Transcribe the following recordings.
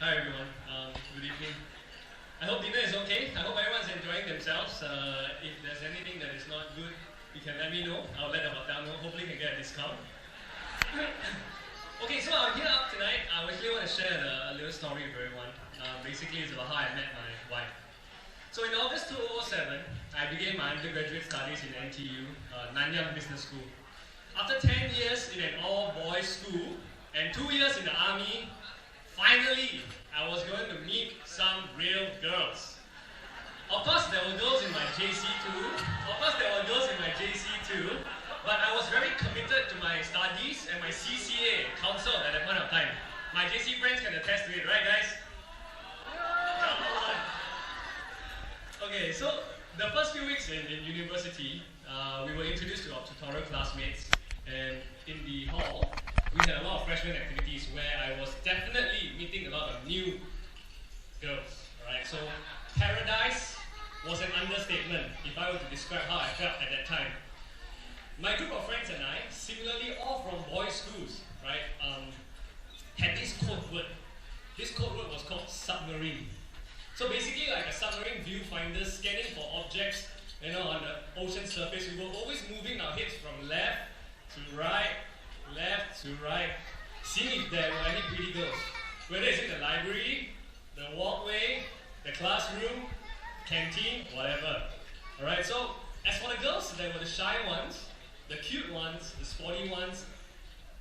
Hi everyone, good evening. I hope dinner is okay. I hope everyone's enjoying themselves. If there's anything that is not good, you can let me know. I'll let the hotel know. Hopefully, you can get a discount. Okay, so I'm here up tonight. I actually want to share a little story with everyone. Basically, it's about how I met my wife. So in August 2007, I began my undergraduate studies in NTU, Nanyang Business School. After 10 years in an all-boys school and 2 years in the army, finally, I was going to meet some real girls. Of course, there were girls in my JC too. But I was very committed to my studies and my CCA, council at that point of time. My JC friends can attest to it, right guys? Come on. Okay, so the first few weeks in university, we were introduced to our tutorial classmates, and in the hall, we had a lot of freshman activities where I was definitely meeting a lot of new girls. Alright, so paradise was an understatement if I were to describe how I felt at that time. My group of friends and I, similarly all from boys' schools, right, had this code word. This code word was called submarine. So basically like a submarine viewfinder scanning for objects, on the ocean surface. We were always moving our heads from left to right, seeing if there were any pretty girls. Whether it's in the library, the walkway, the classroom, canteen, whatever. Alright, so as for the girls, there were the shy ones, the cute ones, the sporty ones,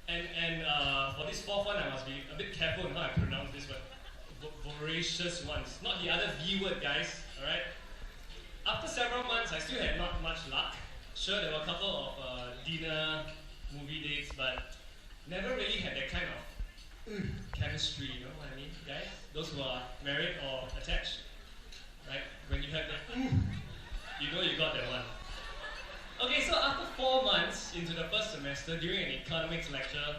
and for this fourth one, I must be a bit careful in how I pronounce this word. Voracious ones, not the other V word, guys. Alright. After several months, I still had not much luck. Sure, there were a couple of dinner, movie dates, but never really had that kind of chemistry. You know what I mean, guys? Those who are married or attached, right? When you have that, you know you got that one. Okay, so after 4 months into the first semester, during an economics lecture,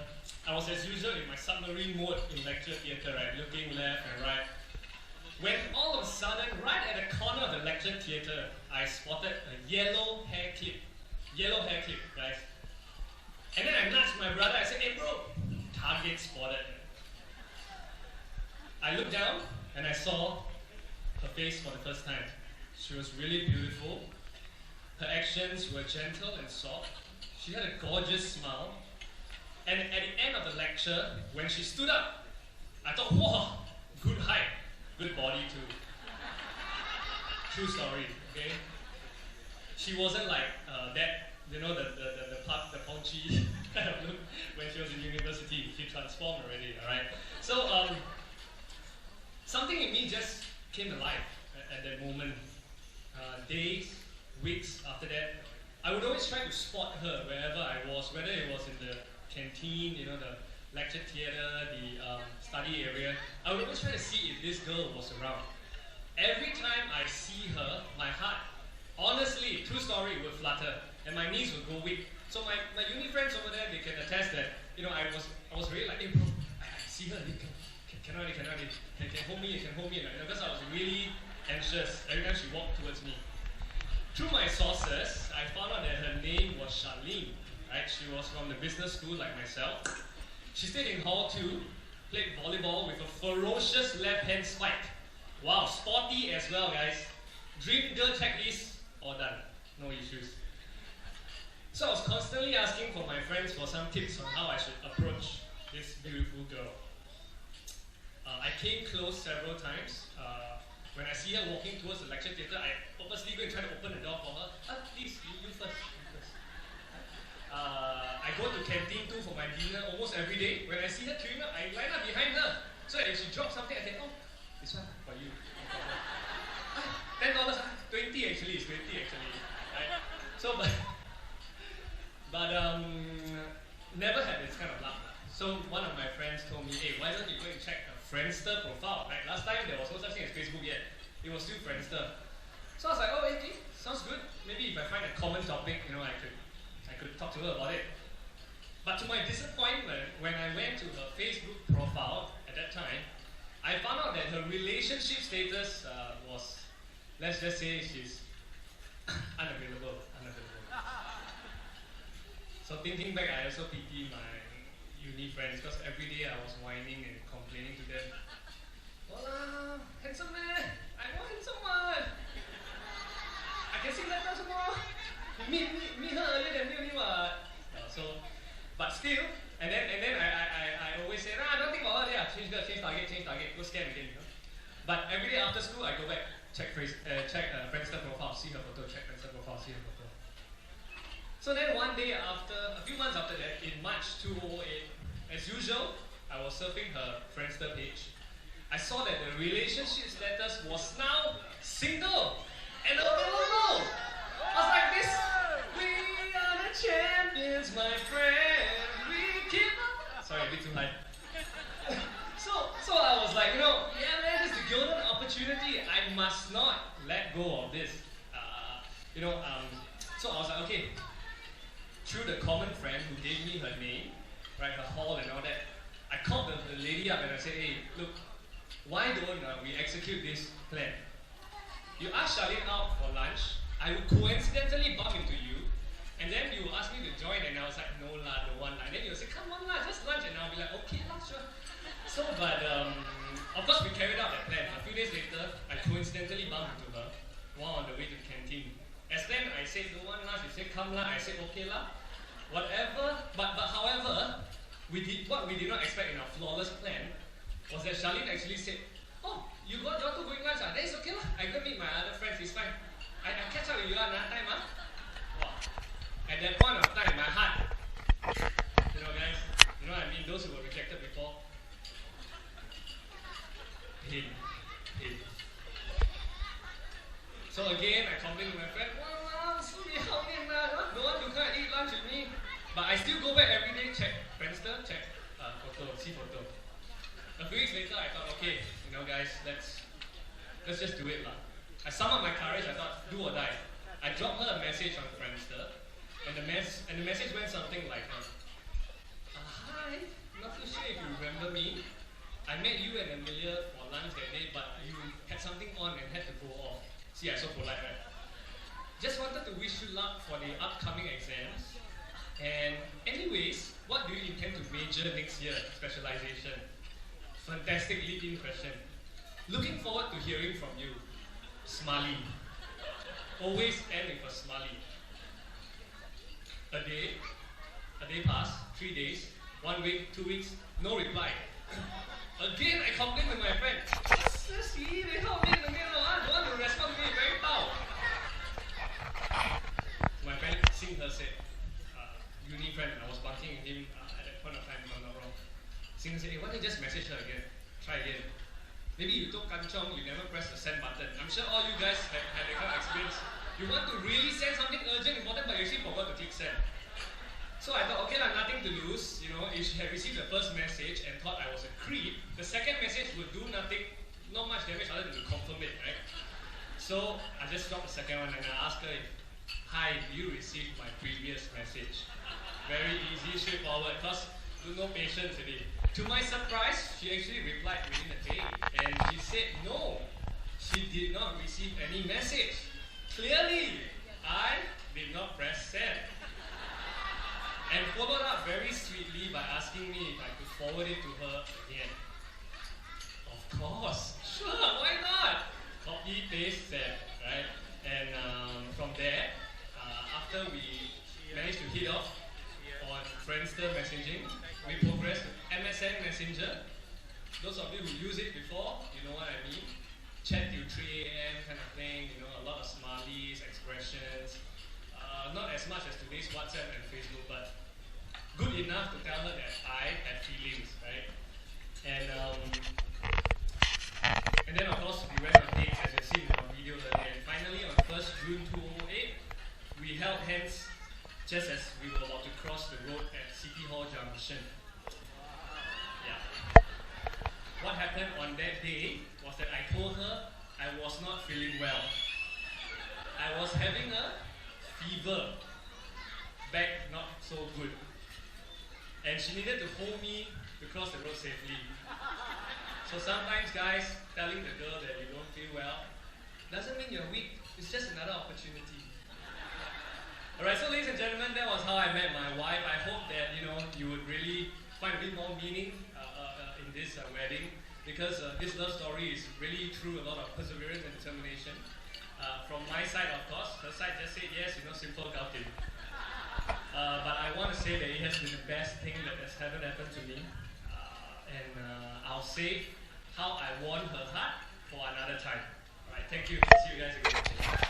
I was as usual in my submarine mode in lecture theatre, right, looking left and right. When all of a sudden, right at the corner of the lecture theatre, I spotted a yellow hair clip, guys. And then I nudged my brother. I said, "Hey, bro, target spotted." I looked down and I saw her face for the first time. She was really beautiful. Her actions were gentle and soft. She had a gorgeous smile. And at the end of the lecture, when she stood up, I thought, "Whoa, good height, good body too." True story, okay? She wasn't like that, the paunchy kind of look when she was in university. She transformed already, alright? So, something in me just came alive at that moment. Days, weeks after that, I would always try to spot her wherever I was, whether it was in the canteen, the lecture theatre, the study area. I would always try to see if this girl was around. Every time I see her, my heart, honestly, true story, would flutter and my knees would go weak. So my uni friends over there, they can attest that, I was really like, "Hey bro, I see her, can hold me, because I was really anxious every time she walked towards me. Through my sources, I found out that her name was Charlene. Right? She was from the business school like myself. She stayed in Hall 2, played volleyball with a ferocious left-hand spike. Wow, sporty as well, guys. Dream girl checklist, all done. No issues. So I was constantly asking for my friends for some tips on how I should approach this beautiful girl. I came close several times. When I see her walking towards the lecture theatre, I purposely go and try to open the door for her. Please, you first. I go to canteen too for my dinner almost every day. When I see her queuing up, I line up behind her. So that if she drops something, I say, "Oh, this one for you." $10, 20 actually, it's 20 actually. Right? So, but never had this kind of luck. So one of my friends told me, "Hey, why don't you go and check her Friendster profile?" Right? Last time there was no such thing as Facebook yet. It was still Friendster. So I was like, "Oh, okay, sounds good. Maybe if I find a common topic, I could talk to her about it." But to my disappointment, when I went to her Facebook profile at that time, I found out that her relationship status was, let's just say, she's unavailable. So thinking back, I also pity my uni friends because every day I was whining and complaining to them. go scan again, you know. But every day after school, I go back, check Friendster profile, see her photo, check Friendster profile, see her photo. So then one day after, a few months after that, in March 2008, as usual, I was surfing her Friendster page. I saw that the relationship status was now single and available. I was like this, we are the champions, my friend, we keep up. Sorry, a bit too high. So I was like, yeah man, this is the golden opportunity. I must not let go of this. So I was like, okay, through the common friend who gave me her name, right, her hall and all that, I called the lady up and I said, hey, look, why don't we execute this plan? You ask Charlene out for lunch, I will coincidentally bump into you, and then you will ask me to join, and I was like, no lah, don't want lah. And then you'll say, come on lah, just lunch, and I'll be like, okay lah, sure. So, but of course we carried out that plan. A few days later, I coincidentally bumped into her while on the way to the canteen. As then I said, don't want lah, she said, come lah, I said, okay lah. Whatever, but however, what we did not expect in our flawless plan was that Charlene actually said, oh, you all two going lunch, then it's okay lah. I go meet my other friends, it's fine. I catch up with you another time, Wow. At that point of time, my heart, guys, you know what I mean? Those who were rejected before, pain. So again, I complained to my friend, wow, no one to come and eat lunch with me. But I still go back every day, check Friendster, check photo, see photo. A few weeks later, I thought, okay, guys, let's just do it lah. I summoned my courage. I thought, do or die. I dropped her a message on Friendster, and the message went something like, hi, not too sure if you remember me. I met you and Amelia for lunch that day, but you had something on and had to go off. See, I'm so polite, right? Just wanted to wish you luck for the upcoming exams. And anyways, what do you intend to major next year? Specialization. Fantastic lead-in question. Looking forward to hearing from you. Smiley. Always end with a smiley. A day passed, 3 days, 1 week, 2 weeks, no reply. Again, I complained to my friend. Don't want to respond to me, very proud. My friend, Sing her said, uni friend, I was bunking with him at that point of time, if I'm not wrong. Sing said, hey, why don't you just message her again? Try again. Maybe you took kanchong, you never pressed the send button. I'm sure all you guys have had that kind of experience. You want to really send something urgent, important, but you actually forgot to click send. So I thought, okay lah, nothing to lose. If she had received the first message and thought I was a creep, the second message would do nothing, not much damage other than to confirm it, right? So I just dropped the second one and I asked her, hi, you received my previous message. Very easy, straightforward, because no patience today. To my surprise, she actually replied within a day, and she said no, she did not receive any message. Clearly, I did not press send. And followed up very sweetly by asking me if I could forward it to her again. Of course, sure, why not? Copy, paste, send, right? And from there, after we managed to hit off on Friendster messaging, we progressed to MSN Messenger. Those of you who use it before, you know what I mean. Chat till 3 a.m. kind of thing, a lot of smileys, expressions. Not as much as today's WhatsApp and Facebook, but good enough to tell her that I have feelings, right? And then of course we went on dates, as you've seen in our video earlier. And finally on 1st June 2008, we held hands just as we were about to cross the road at City Hall Junction. Yeah. What happened on that day was that I told her I was not feeling well. I was having a fever, back not so good. And she needed to hold me to cross the road safely. So sometimes, guys, telling the girl that you don't feel well doesn't mean you're weak. It's just another opportunity. Alright, so ladies and gentlemen, that was how I met my wife. I hope that you would really find a bit more meaning in this wedding, because this love story is really through a lot of perseverance and determination. From my side, of course, her side just said yes, simple gouting. But I want to say that it has been the best thing that has ever happened to me. And I'll say how I won her heart for another time. Alright, thank you. See you guys again.